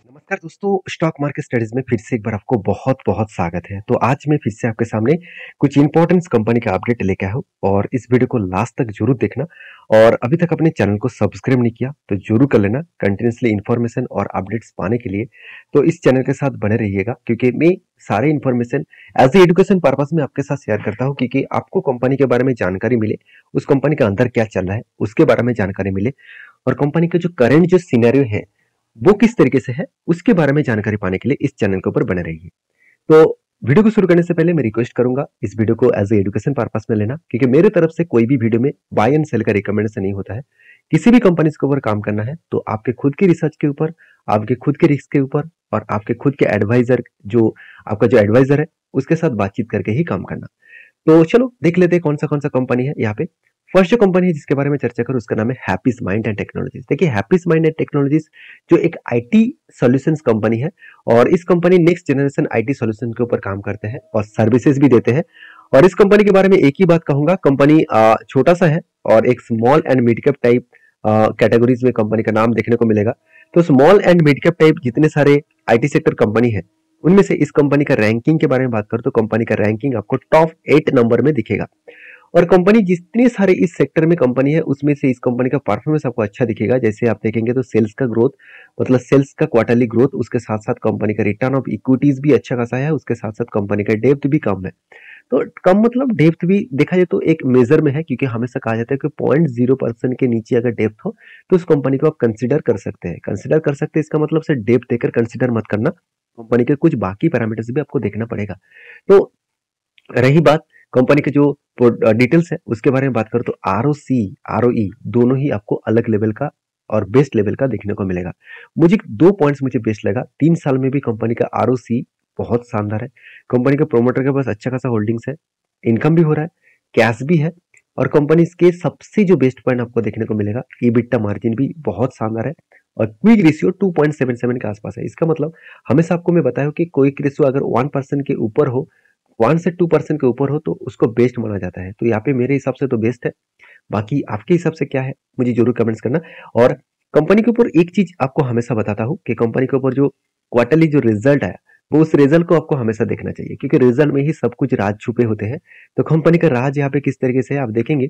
नमस्कार दोस्तों, stock market studies में फिर से एक बार आपको बहुत बहुत स्वागत है। तो आज मैं फिर से आपके सामने कुछ इंपॉर्टेंट कंपनी का अपडेट लेके आया हूँ और इस वीडियो को लास्ट तक जरूर देखना। और अभी तक अपने चैनल को सब्सक्राइब नहीं किया तो जरूर कर लेना कंटिन्यूसली इन्फॉर्मेशन और अपडेट्स पाने के लिए। तो इस चैनल के साथ बने रहिएगा क्योंकि मैं सारे information as a education purpose में आपके साथ शेयर करता हूँ, क्योंकि आपको कंपनी के बारे में जानकारी मिले, उस कंपनी के अंदर क्या चल रहा है उसके बारे में जानकारी मिले, और कंपनी का जो करंट जो सिनेरियो है वो किस तरीके से है उसके बारे में जानकारी पाने के लिए इस चैनल के ऊपर बने रहिए। तो वीडियो को शुरू करने से पहले मैं रिक्वेस्ट करूंगा इस वीडियो को एज ए एजुकेशन पर्पस में लेना, क्योंकि मेरे तरफ से कोई भी वीडियो में बाय एंड सेल का रिकमेंडेशन नहीं होता है। किसी भी कंपनी के ऊपर काम करना है तो आपके खुद की रिसर्च के ऊपर, आपके खुद के रिस्क के ऊपर और आपके खुद के एडवाइजर, जो आपका जो एडवाइजर है उसके साथ बातचीत करके ही काम करना। तो चलो देख लेते हैं कौन सा कंपनी है यहाँ पे। फर्स्ट जो कंपनी है जिसके बारे में चर्चा करूं उसका नाम है हैप्पीज माइंड एंड टेक्नोलॉजीज। देखिए हैप्पीज माइंड एंड टेक्नोलॉजीज जो एक आईटी सॉल्यूशंस कंपनी है, और इस company next generation IT solution के ऊपर काम करते हैं और सर्विसेज भी देते हैं। और इस कंपनी के बारे में एक ही बात कहूंगा, कंपनी छोटा सा है और एक small and mid cap type categories में कंपनी का नाम देखने को मिलेगा। तो small and mid cap type जितने सारे आईटी सेक्टर कंपनी है उनमें से इस कंपनी का रैंकिंग के बारे में बात करूं तो कंपनी का रैंकिंग आपको टॉप 8 नंबर में दिखेगा। और कंपनी जितने सारे इस सेक्टर में कंपनी है उसमें से इस कंपनी का परफॉर्मेंस आपको अच्छा दिखेगा। जैसे आप देखेंगे तो सेल्स का ग्रोथ, मतलब सेल्स का क्वार्टरली ग्रोथ, उसके साथ साथ कंपनी का रिटर्न ऑफ इक्विटीज भी अच्छा खासा है, उसके साथ साथ कंपनी का डेप्थ भी कम है। तो कम मतलब डेप्थ भी देखा जाए तो एक मेजर में है, क्योंकि हमेशा कहा जाता है कि 0.0% के नीचे अगर डेप्थ हो तो उस कंपनी को आप कंसिडर कर सकते हैं। कंसिडर कर सकते हैं इसका मतलब सिर्फ डेप्थ देकर कंसिडर मत करना, कंपनी के कुछ बाकी पैरामीटर्स भी आपको देखना पड़ेगा। तो रही बात कंपनी के जो डिटेल्स है उसके बारे में बात करो तो आरओसी आरओई दोनों ही आपको अलग लेवल का और बेस्ट लेवल का देखने को मिलेगा। मुझे दो पॉइंट्स मुझे बेस्ट लगा। 3 साल में भी कंपनी का आरओसी बहुत शानदार है। कंपनी के प्रोमोटर के पास अच्छा खासा होल्डिंग्स है, इनकम भी हो रहा है, कैश भी है, और कंपनी के सबसे जो बेस्ट पॉइंट आपको देखने को मिलेगा ईबिटा मार्जिन भी बहुत शानदार है, और क्विक रेशियो 2.77 के आसपास है। इसका मतलब हमेशा आपको मैं बताया कि क्विक रेशियो अगर 1% के ऊपर हो, 1 से 2% के ऊपर हो तो उसको बेस्ट माना जाता है। तो यहाँ पे मेरे हिसाब से तो बेस्ट है। बाकी आपके हिसाब से क्या है मुझे जरूर कमेंट्स करना। और कंपनी के ऊपर एक चीज आपको हमेशा बताता हूँ कि कंपनी के ऊपर जो क्वार्टरली जो रिजल्ट आया वो उस रिजल्ट को आपको हमेशा देखना चाहिए, क्योंकि रिजल्ट में ही सब कुछ राज छुपे होते हैं। तो कंपनी का राज यहाँ पे किस तरीके से है आप देखेंगे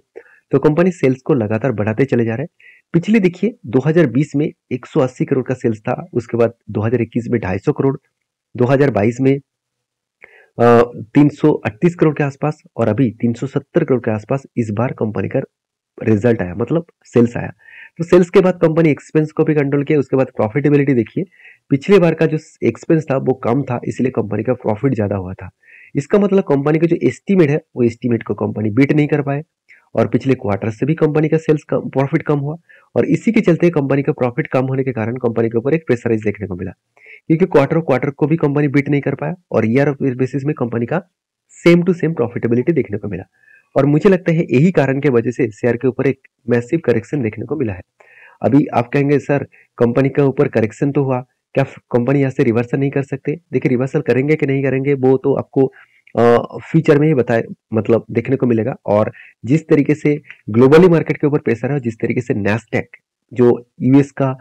तो कंपनी सेल्स को लगातार बढ़ाते चले जा रहे हैं। पिछले देखिए 2020 में 180 करोड़ का सेल्स था, उसके बाद 2021 में 250 करोड़, 2022 में 338 करोड़ के आसपास, और अभी 370 करोड़ के आसपास इस बार कंपनी का रिजल्ट आया, मतलब सेल्स आया। तो सेल्स के बाद कंपनी एक्सपेंस को भी कंट्रोल किया, उसके बाद प्रॉफिटेबिलिटी देखिए। पिछले बार का जो एक्सपेंस था वो कम था, इसलिए कंपनी का प्रॉफिट ज्यादा हुआ था। इसका मतलब कंपनी का जो एस्टीमेट है वो एस्टीमेट को कंपनी बीट नहीं कर पाए, और पिछले क्वार्टर से भी कंपनी का सेल्स कम, प्रॉफिट कम हुआ, और इसी के चलते कंपनी का प्रॉफिट कम होने के कारण कंपनी के ऊपर एक प्रेशराइज देखने को मिला, क्योंकि क्वार्टर को भी कंपनी बीट नहीं कर पाया, और ईयर ऑफ बेसिस में कंपनी का सेम टू सेम प्रॉफिटेबिलिटी देखने को मिला। और मुझे लगता है यही कारण के वजह से शेयर के ऊपर एक मैसिव करेक्शन देखने को मिला है। अभी आप कहेंगे सर कंपनी के ऊपर करेक्शन तो हुआ, क्या कंपनी यहाँ से रिवर्सल नहीं कर सकते? देखिए रिवर्सल करेंगे कि नहीं करेंगे वो तो आपको फ्यूचर में ही बताए, मतलब देखने को मिलेगा। और जिस तरीके से ग्लोबली मार्केट के ऊपर प्रेशर है, जिस तरीके से नैस्डैक जो यूएस का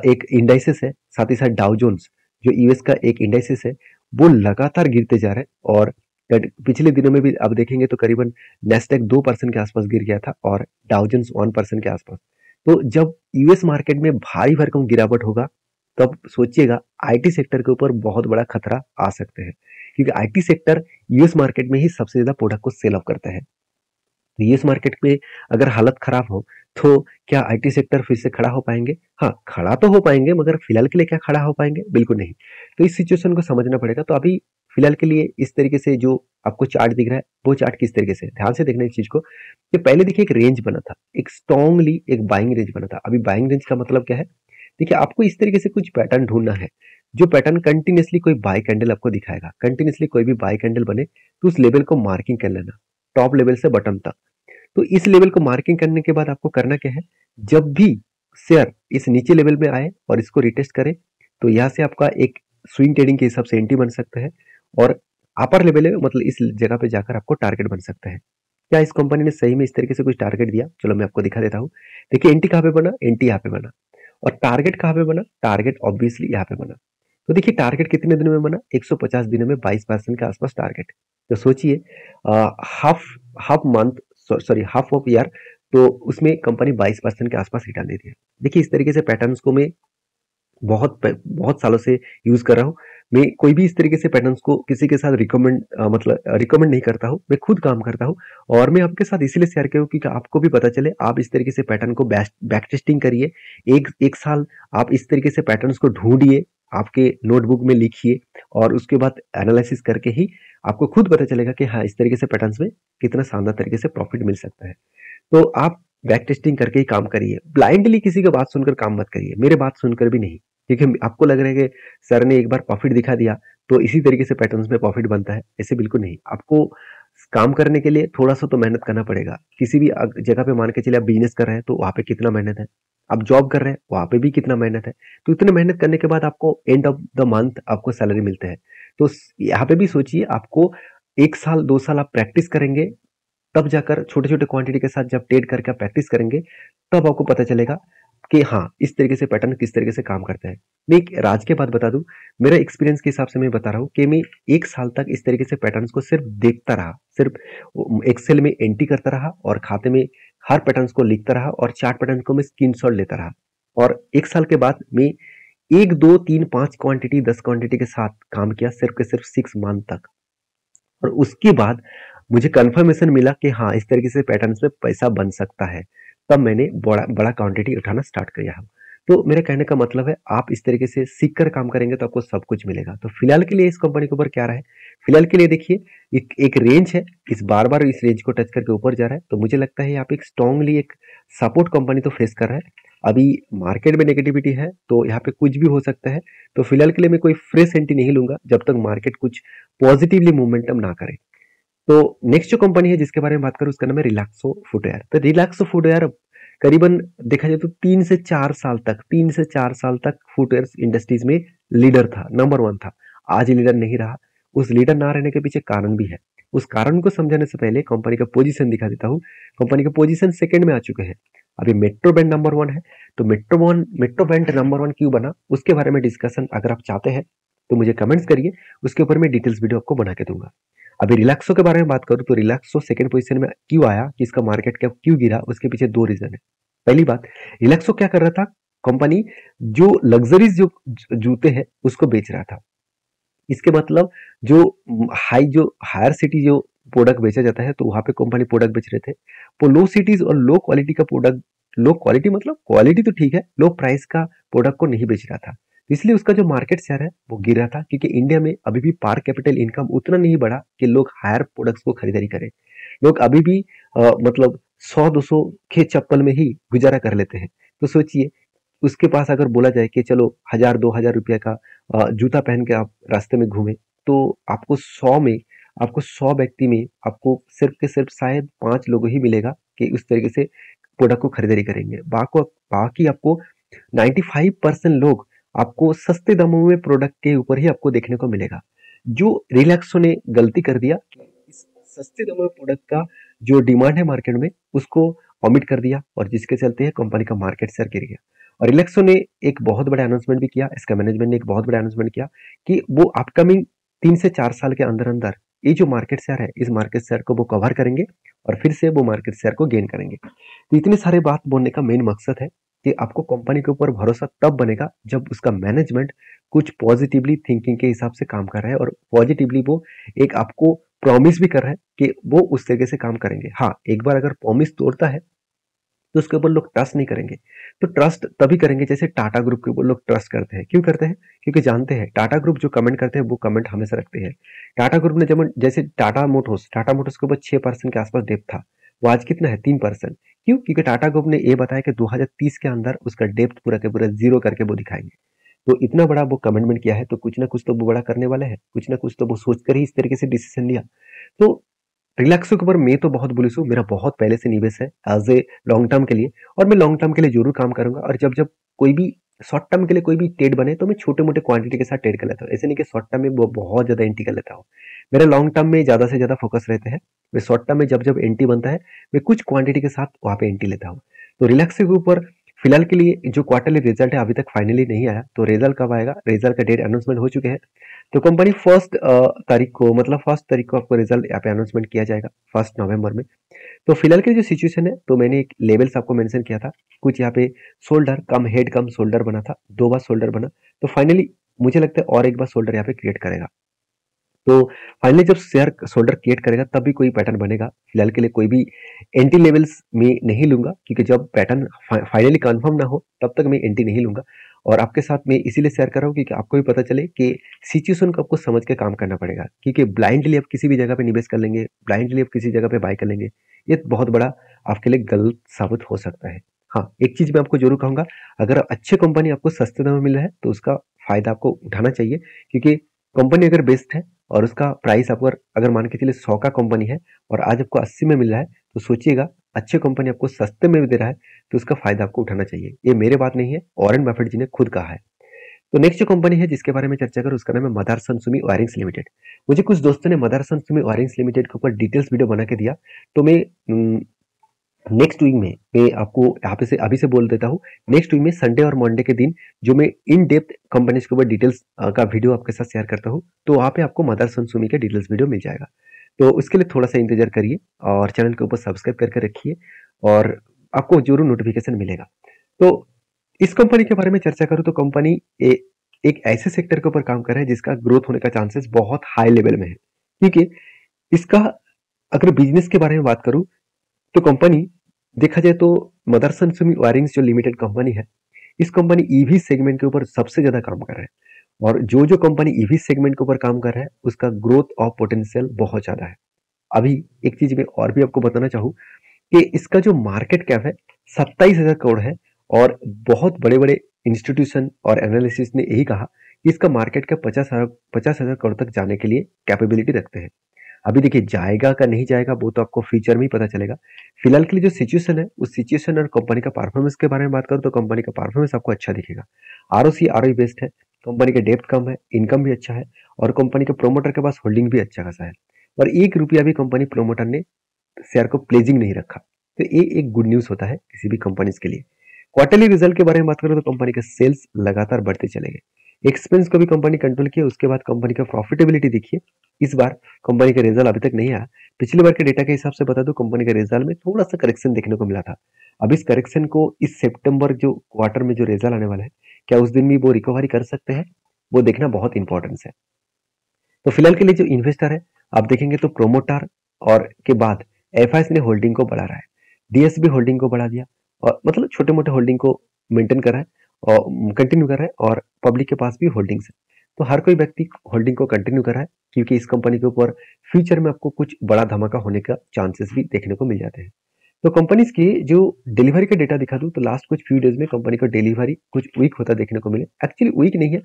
एक इंडाइसिस है, साथ ही साथ डाउ जोन्स जो यूएस का एक इंडाइसिस है, वो लगातार गिरते जा रहे हैं। और पिछले दिनों में भी आप देखेंगे तो करीबन नेस्डेक 2% के आसपास गिर गया था और डाउ जोन्स 1% के आसपास। तो जब यूएस मार्केट में भारी भरकम गिरावट होगा तब सोचिएगा आईटी सेक्टर के ऊपर बहुत बड़ा खतरा आ सकते हैं, क्योंकि आईटी सेक्टर यूएस मार्केट में ही सबसे ज्यादा प्रोडक्ट को सेल ऑफ करता है। तो यूएस मार्केट में अगर हालत खराब हो तो क्या आईटी सेक्टर फिर से खड़ा हो पाएंगे? हाँ, खड़ा तो हो पाएंगे, मगर फिलहाल के लिए क्या खड़ा हो पाएंगे? बिल्कुल नहीं। तो इस सिचुएशन को समझना पड़ेगा। तो अभी फिलहाल के लिए इस तरीके से जो आपको चार्ट दिख रहा है वो चार्ट किस तरीके से, ध्यान से देखना इस चीज को कि पहले देखिए एक रेंज बना था, एक स्ट्रॉन्गली एक बाइंग रेंज बना था। अभी बाइंग रेंज का मतलब क्या है? देखिए आपको इस तरीके से कुछ पैटर्न ढूंढना है, जो पैटर्न कंटिन्यूसली कोई बाय कैंडल आपको दिखाएगा। कंटिन्यूसली कोई भी बाय कैंडल बने तो उस लेवल को मार्किंग कर लेना, टॉप लेवल से बटन तक। तो इस लेवल को मार्किंग करने के बाद आपको करना क्या है, जब भी शेयर इस नीचे लेवल में आए और इसको रिटेस्ट करे तो यहाँ से आपका एक स्विंग ट्रेडिंग के हिसाब से एंट्री बन सकता है, और अपर लेवल है मतलब इस जगह पे जाकर आपको टारगेट बन सकता है। क्या इस कंपनी ने सही में इस तरीके से कुछ टारगेट दिया? चलो मैं आपको दिखा देता हूँ। देखिए एंट्री कहाँ पे बना, एंट्री यहाँ पे बना, और टारगेट कहाँ पे बना, टारगेट ऑब्वियसली यहाँ पे बना। तो देखिए टारगेट कितने दिनों में बना, 150 दिनों में 22% के आसपास टारगेट। तो सोचिए half half month, sorry half of year, तो उसमें कंपनी 22% के आसपास रिटर्न दे रही है। देखिए इस तरीके से पैटर्न्स को मैं बहुत सालों से यूज कर रहा हूँ। मैं कोई भी इस तरीके से पैटर्न्स को किसी के साथ मतलब रिकमेंड नहीं करता हूँ, मैं खुद काम करता हूँ। और मैं आपके साथ इसलिए शेयर किया हूँ क्योंकि आपको भी पता चले, आप इस तरीके से पैटर्न को बैक टेस्टिंग करिए। एक साल आप इस तरीके से पैटर्न्स को ढूंढिए, आपके नोटबुक में लिखिए, और उसके बाद एनालिसिस करके ही आपको खुद पता चलेगा कि हाँ इस तरीके से पैटर्न्स में कितना शानदार तरीके से प्रॉफिट मिल सकता है। तो आप बैक टेस्टिंग करके ही काम करिए, ब्लाइंडली किसी की बात सुनकर काम मत करिए, मेरे बात सुनकर भी नहीं। क्योंकि आपको लग रहा है कि सर ने एक बार प्रॉफिट दिखा दिया तो इसी तरीके से पैटर्न्स में प्रॉफिट बनता है, ऐसे बिल्कुल नहीं। आपको काम करने के लिए थोड़ा सा तो मेहनत करना पड़ेगा। किसी भी जगह पे मान के चलिए आप बिजनेस कर रहे हैं तो वहां पे कितना मेहनत है, आप जॉब कर रहे हैं वहां पे भी कितना मेहनत है। तो इतने मेहनत करने के बाद आपको एंड ऑफ द मंथ आपको सैलरी मिलते हैं। तो यहाँ पे भी सोचिए, आपको 1 साल 2 साल आप प्रैक्टिस करेंगे, तब जाकर छोटे छोटे क्वांटिटी के साथ जब ट्रेड करके आप प्रैक्टिस करेंगे, तब आपको पता चलेगा कि हाँ इस तरीके से पैटर्न किस तरीके से काम करता है। मैं एक राज के बात बता दूं, मेरा एक्सपीरियंस के हिसाब से मैं बता रहा हूँ कि मैं 1 साल तक इस तरीके से पैटर्न्स को सिर्फ देखता रहा, सिर्फ एक्सेल में एंट्री करता रहा और खाते में हर पैटर्न्स को लिखता रहा और चार्ट पैटर्न को मैं स्क्रीनशॉट लेता रहा। और 1 साल के बाद मैं 1 2 3 5 क्वांटिटी 10 क्वांटिटी के साथ काम किया, सिर्फ के सिर्फ 6 मंथ तक। और उसके बाद मुझे कंफर्मेशन मिला कि हाँ इस तरीके से पैटर्न्स में पैसा बन सकता है, तब मैंने बड़ा बड़ा क्वांटिटी उठाना स्टार्ट किया। तो मेरे कहने का मतलब है, आप इस तरीके से सीख कर काम करेंगे तो आपको सब कुछ मिलेगा। तो फिलहाल के लिए इस कंपनी के ऊपर क्या रहा है, फिलहाल के लिए देखिए एक रेंज है, इस बार बार इस रेंज को टच करके ऊपर जा रहा है। तो मुझे लगता है यहाँ पे एक स्ट्रांगली एक सपोर्ट कंपनी तो फेस कर रहा है। अभी मार्केट में नेगेटिविटी है तो यहाँ पे कुछ भी हो सकता है। तो फिलहाल के लिए मैं कोई फ्रेश एंट्री नहीं लूंगा जब तक मार्केट कुछ पॉजिटिवली मूवमेंटम ना करे। तो नेक्स्ट जो कंपनी है जिसके बारे में बात करूं उसका नाम है रिलैक्सो फुटवेयर। तो रिलैक्सो फुटवेयर करीबन देखा जाए तो 3 से 4 साल तक फुटवेयर इंडस्ट्रीज में लीडर था, नंबर 1 था। आज लीडर नहीं रहा। उस लीडर ना रहने के पीछे कारण भी है। उस कारण को समझाने से पहले कंपनी का पोजीशन दिखा देता हूँ। कंपनी का पोजीशन सेकंड में आ चुके हैं। अभी मेट्रो बैंड नंबर 1 है। तो मेट्रो बैंड नंबर 1 क्यों बना, उसके बारे में डिस्कशन अगर आप चाहते हैं तो मुझे कमेंट्स करिए, उसके ऊपर मैं डिटेल्स वीडियो आपको बना के दूंगा। अभी रिलैक्सो के बारे में बात करूं तो रिलैक्सो सेकंड पोजीशन में क्यों आया, कि इसका मार्केट कैप क्यों गिरा, उसके पीछे 2 रीजन है। पहली बात, रिलैक्सो क्या कर रहा था, कंपनी जो लग्जरीज जो जूते हैं उसको बेच रहा था। इसके मतलब जो हायर सिटी जो प्रोडक्ट बेचा जाता है तो वहां पे कंपनी प्रोडक्ट बेच रहे थे। वो लो सिटीज और लो क्वालिटी का प्रोडक्ट, लो क्वालिटी मतलब क्वालिटी तो ठीक है, लो प्राइस का प्रोडक्ट को नहीं बेच रहा था। इसलिए उसका जो मार्केट शेयर है वो गिर रहा था, क्योंकि इंडिया में अभी भी पर कैपिटल इनकम उतना नहीं बढ़ा कि लोग हायर प्रोडक्ट्स को खरीदारी करें। लोग अभी भी मतलब 100 200 के चप्पल में ही गुजारा कर लेते हैं। तो सोचिए, उसके पास अगर बोला जाए कि चलो 1000 2000 रुपया का जूता पहन के आप रास्ते में घूमे, तो आपको 100 व्यक्ति में आपको सिर्फ के सिर्फ शायद 5 लोग ही मिलेगा कि उस तरीके से प्रोडक्ट को खरीदारी करेंगे। बाकी आपको 95% लोग आपको सस्ते दामों में प्रोडक्ट के ऊपर ही आपको देखने को मिलेगा। जो रिलैक्सो ने गलती कर दिया, इस सस्ते दामों में प्रोडक्ट का जो डिमांड है मार्केट में उसको ऑमिट कर दिया, और जिसके चलते कंपनी का मार्केट शेयर गिर गया। और रिलैक्सो ने एक बहुत बड़ा अनाउंसमेंट भी किया, इसका मैनेजमेंट ने एक बहुत बड़ा अनाउंसमेंट किया कि वो अपकमिंग 3 से 4 साल के अंदर अंदर ये जो मार्केट शेयर है, इस मार्केट शेयर को वो कवर करेंगे और फिर से वो मार्केट शेयर को गेन करेंगे। तो इतने सारे बात बोलने का मेन मकसद है कि आपको कंपनी के ऊपर भरोसा तब बनेगा जब उसका मैनेजमेंट कुछ पॉजिटिवली थिंकिंग के हिसाब से काम कर रहा है, और पॉजिटिवली वो एक आपको प्रॉमिस भी कर रहा है कि वो उस तरीके से काम करेंगे। हाँ, एक बार अगर प्रॉमिस तोड़ता है तो उसके ऊपर लोग ट्रस्ट नहीं करेंगे। तो ट्रस्ट तभी करेंगे जैसे टाटा ग्रुप के ऊपर लोग ट्रस्ट करते हैं। क्यों करते हैं? क्योंकि जानते हैं टाटा ग्रुप जो कमेंट करते हैं वो कमेंट हमेशा रखते हैं। टाटा ग्रुप ने जब जैसे टाटा मोटर्स के ऊपर 6% के आसपास डेप्थ था, वो आज कितना है? 3%। क्यों? क्योंकि टाटा ग्रुप ने ये बताया कि 2030 के अंदर उसका डेप्थ पूरा के पूरा जीरो करके वो दिखाएंगे। तो इतना बड़ा वो कमिटमेंट किया है तो कुछ ना कुछ तो वो बड़ा करने वाला है, कुछ ना कुछ तो वो सोचकर ही इस तरीके से डिसीजन लिया। तो रिलैक्सो के ऊपर मैं तो बहुत बुलिश हूँ, मेरा बहुत पहले से निवेश है एज ए लॉन्ग टर्म के लिए, और मैं लॉन्ग टर्म के लिए जरूर काम करूंगा। और जब जब कोई भी शॉर्ट टर्म के लिए कोई भी ट्रेड बने तो मैं छोटे मोटे क्वांटिटी के साथ ट्रेड कर लेता हूँ। ऐसे नहीं कि शॉर्ट टर्म में वो बहुत ज्यादा एंट्री कर लेता हूँ। मेरा लॉन्ग टर्म में ज्यादा से ज्यादा फोकस रहते हैं। मैं शॉर्ट टर्म में जब जब एंट्री बनता है मैं कुछ क्वांटिटी के साथ वहां पे एंट्री लेता हूँ। तो रिलैक्सो के ऊपर फिलहाल के लिए जो क्वार्टरली रिजल्ट है अभी तक फाइनली नहीं आया, तो रिजल्ट कब आएगा, रिजल्ट का डेट अनाउंसमेंट हो चुके हैं। तो कंपनी फर्स्ट तारीख को आपको रिजल्ट यहाँ पे अनाउंसमेंट किया जाएगा 1 नवंबर में। तो फिलहाल की जो सिचुएशन है, तो मैंने एक लेवल्स आपको मेंशन किया था, कुछ यहाँ पे शोल्डर कम हेड कम शोल्डर बना था, 2 बार शोल्डर बना, तो फाइनली मुझे लगता है और एक बार शोल्डर यहाँ पे क्रिएट करेगा। तो फाइनली जब शेयर शोल्डर क्रिएट करेगा तब भी कोई पैटर्न बनेगा। फिलहाल के लिए कोई भी एंटी लेवल्स में नहीं लूंगा, क्योंकि जब पैटर्न फाइनली कंफर्म ना हो तब तक मैं एंटी नहीं लूंगा। और आपके साथ मैं इसीलिए शेयर कर रहा हूँ क्योंकि आपको भी पता चले कि सिचुएशन को आपको समझ के काम करना पड़ेगा, क्योंकि ब्लाइंडली आप किसी भी जगह पे निवेश कर लेंगे, ब्लाइंडली आप किसी जगह पे बाय कर लेंगे, ये बहुत बड़ा आपके लिए गलत साबित हो सकता है। हाँ, एक चीज मैं आपको जरूर कहूंगा, अगर अच्छी कंपनी आपको सस्ते दाम में मिल रहा है तो उसका फायदा आपको उठाना चाहिए, क्योंकि कंपनी अगर बेस्ट है और उसका प्राइस आपको अगर मान के चलिए 100 का कंपनी है और आज आपको 80 में मिल रहा है, तो सोचिएगा अच्छी कंपनी आपको सस्ते में भी दे रहा है तो उसका फायदा आपको उठाना चाहिए। ये मेरे बात नहीं है, वॉरेन बफेट जी ने खुद कहा है। तो नेक्स्ट जो कंपनी है जिसके बारे में चर्चा करूं उसका नाम है मदरसन सुमी वायरिंग्स लिमिटेड। मुझे कुछ दोस्तों ने मदरसन सुमी वायरिंग्स लिमिटेड के ऊपर डिटेल्स वीडियो बना के दिया, तो मैं नेक्स्ट वीक में मैं आपको यहाँ पे से अभी से बोल देता हूँ, नेक्स्ट वीक में संडे और मंडे के दिन जो मैं इन डेप्थ कंपनीज के ऊपर डिटेल्स का वीडियो आपके साथ शेयर करता हूँ, तो वहाँ पे आपको मदरसन सुमी के डिटेल्स वीडियो मिल जाएगा। तो उसके लिए थोड़ा सा इंतजार करिए और चैनल के ऊपर सब्सक्राइब करके रखिए और आपको जरूर नोटिफिकेशन मिलेगा। तो इस कंपनी के बारे में चर्चा करूँ तो कंपनी एक ऐसे सेक्टर के ऊपर काम कर रहा है जिसका ग्रोथ होने का चांसेस बहुत हाई लेवल में है, क्योंकि इसका अगर बिजनेस के बारे में बात करूं तो कंपनी देखा जाए तो मदरसन सुमी वायरिंग्स जो लिमिटेड कंपनी है, इस कंपनी ईवी सेगमेंट के ऊपर सबसे ज्यादा काम कर रहा है। और जो जो कंपनी ईवी सेगमेंट के ऊपर काम कर रहा है उसका ग्रोथ और पोटेंशियल बहुत ज्यादा है। अभी एक चीज मैं और भी आपको बताना चाहूँ कि इसका जो मार्केट कैप है 27,000 करोड़ है, और बहुत बड़े बड़े इंस्टीट्यूशन और एनालिसिस ने यही कहा कि इसका मार्केट कैप 50,000 करोड़ तक जाने के लिए कैपेबिलिटी रखते हैं। अभी देखिए जाएगा का नहीं जाएगा वो तो आपको फ्यूचर में ही पता चलेगा। फिलहाल के लिए जो सिचुएशन है उस सिचुएशन और कंपनी का परफॉर्मेंस के बारे में बात करूं तो कंपनी का परफॉर्मेंस आपको अच्छा दिखेगा। आरओसी आरओई बेस्ड है, कंपनी का डेप्थ कम है, इनकम भी अच्छा है, और कंपनी के प्रोमोटर के पास होल्डिंग भी अच्छा खासा है, और 1 रुपया भी कंपनी प्रोमोटर ने शेयर को प्लेजिंग नहीं रखा। तो ये एक गुड न्यूज होता है किसी भी कंपनी के लिए। क्वार्टरली रिजल्ट के बारे में बात करें तो कंपनी के सेल्स लगातार बढ़ते चले गए, एक्सपेंस को भी कंपनी कंट्रोल किया, उसके बाद कंपनी का प्रॉफिटेबिलिटी देखिए। इस बार कंपनी का रिजल्ट अभी तक नहीं आया, पिछली बार के डेटा के हिसाब से बता दूं कंपनी का रिजल्ट में थोड़ा सा करेक्शन देखने को मिला था। अब इस करेक्शन को इस सितंबर जो क्वार्टर में जो रिजल्ट आने वाला है, क्या उस दिन भी वो रिकवरी कर सकते हैं, वो देखना बहुत इंपॉर्टेंस है। तो फिलहाल के लिए जो इन्वेस्टर है आप देखेंगे तो प्रोमोटर और के बाद एफआईएस ने होल्डिंग को बढ़ा रहा है, डीएसबी होल्डिंग को बढ़ा दिया, और मतलब छोटे मोटे होल्डिंग को मेंटेन कर रहा है और कंटिन्यू कर रहा है, और पब्लिक के पास भी होल्डिंग्स है। तो हर कोई व्यक्ति होल्डिंग को कंटिन्यू कर रहा है, क्योंकि इस कंपनी के ऊपर फ्यूचर में आपको कुछ बड़ा धमाका होने का चांसेस भी देखने को मिल जाते हैं। तो कंपनीज की जो डिलीवरी का डेटा दिखा दूं तो लास्ट कुछ फ्यू डेज में कंपनी का डिलीवरी कुछ वीक होता देखने को मिले। एक्चुअली वीक नहीं है,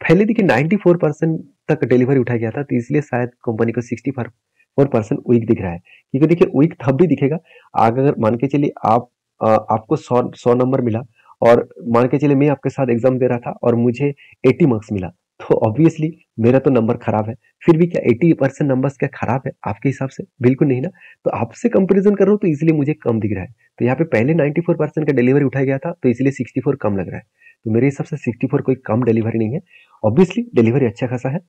पहले देखिए 94% तक डिलीवरी उठाया गया था, तो इसलिए शायद कंपनी को 64% वीक दिख रहा है। क्योंकि देखिए वीक तब भी दिखेगा अगर मान के चलिए आपको 100 नंबर मिला, और मान के चलिए मैं आपके साथ एग्जाम दे रहा था और मुझे 80 मार्क्स मिला, तो ऑब्वियसली मेरा तो नंबर खराब है। फिर भी क्या 80% नंबर्स क्या खराब है आपके हिसाब से? बिल्कुल नहीं ना। तो आपसे कंपैरिजन कर रहा हूँ तो इसलिए मुझे कम दिख रहा है। तो यहाँ पे पहले 94% का डिलीवरी उठाया गया था, तो इसलिए 64 कम लग रहा है। तो मेरे हिसाब से 64 कोई कम डिलीवरी नहीं है, ऑब्वियसली डिलीवरी अच्छा खासा है।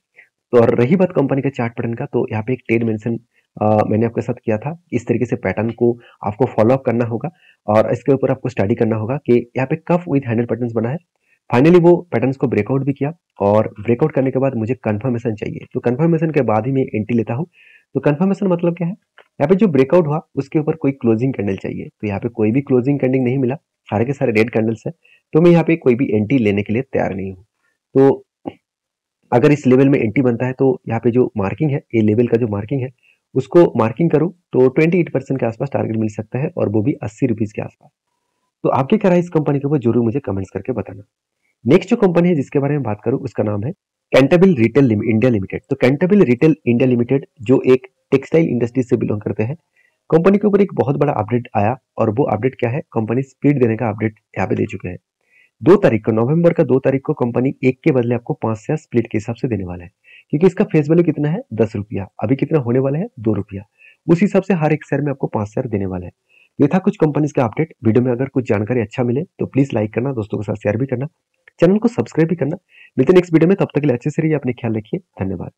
तो और रही बात कंपनी के चार्ट पैटर्न का, तो यहाँ पे एक ट्रेड मेंशन मैंने आपके साथ किया था। इस तरीके से पैटर्न को आपको फॉलो अप करना होगा और इसके ऊपर आपको स्टडी करना होगा कि यहाँ पे कफ विद हैंडल पैटर्न्स बना है। फाइनली वो पैटर्न्स को ब्रेकआउट भी किया, और ब्रेकआउट करने के बाद मुझे कंफर्मेशन चाहिए, तो कंफर्मेशन के बाद ही मैं एंट्री लेता हूँ। तो कंफर्मेशन मतलब क्या है, यहाँ पे जो ब्रेकआउट हुआ उसके ऊपर कोई क्लोजिंग कैंडल चाहिए, तो यहाँ पे कोई भी क्लोजिंग कैंडल नहीं मिला, सारे के सारे रेड कैंडल्स है, तो मैं यहाँ पे कोई भी एंट्री लेने के लिए तैयार नहीं हूँ। तो अगर इस लेवल में एंट्री बनता है तो यहाँ पे जो मार्किंग है, ये लेवल का जो मार्किंग है उसको मार्किंग करूँ तो 28% के आसपास टारगेट मिल सकता है, और वो भी 80 रुपीज के आसपास। तो आपकी क्या राय इस कंपनी के ऊपर जरूर मुझे कमेंट्स करके बताना। नेक्स्ट जो कंपनी है जिसके बारे में बात करूं उसका नाम है कैंटेबिल रिटेल इंडिया लिमिटेड। तो कैंटेबिल रिटेल इंडिया लिमिटेड जो एक टेक्सटाइल इंडस्ट्री से बिलोंग करते हैं, कंपनी के ऊपर एक बहुत बड़ा अपडेट आया, और वो अपडेट क्या है, कंपनी स्पीड देने का अपडेट यहाँ पे दे चुके हैं। 2 तारीख को, नवंबर का 2 तारीख को कंपनी एक के बदले आपको 5 शेयर स्प्लिट के हिसाब से देने वाला है, क्योंकि इसका फेस वैल्यू कितना है 10 रुपया, अभी कितना होने वाला है 2 रुपया, उस हिसाब से हर एक शेयर में आपको 5 शेयर देने वाला है। ये था कुछ कंपनीज का अपडेट। वीडियो में अगर कुछ जानकारी अच्छा मिले तो प्लीज लाइक करना, दोस्तों के साथ शेयर भी करना, चैनल को सब्सक्राइब भी करना। मिलते हैं नेक्स्ट वीडियो में, तब तक के लिए अच्छे से रहिए, अपने ख्याल रखिए। धन्यवाद।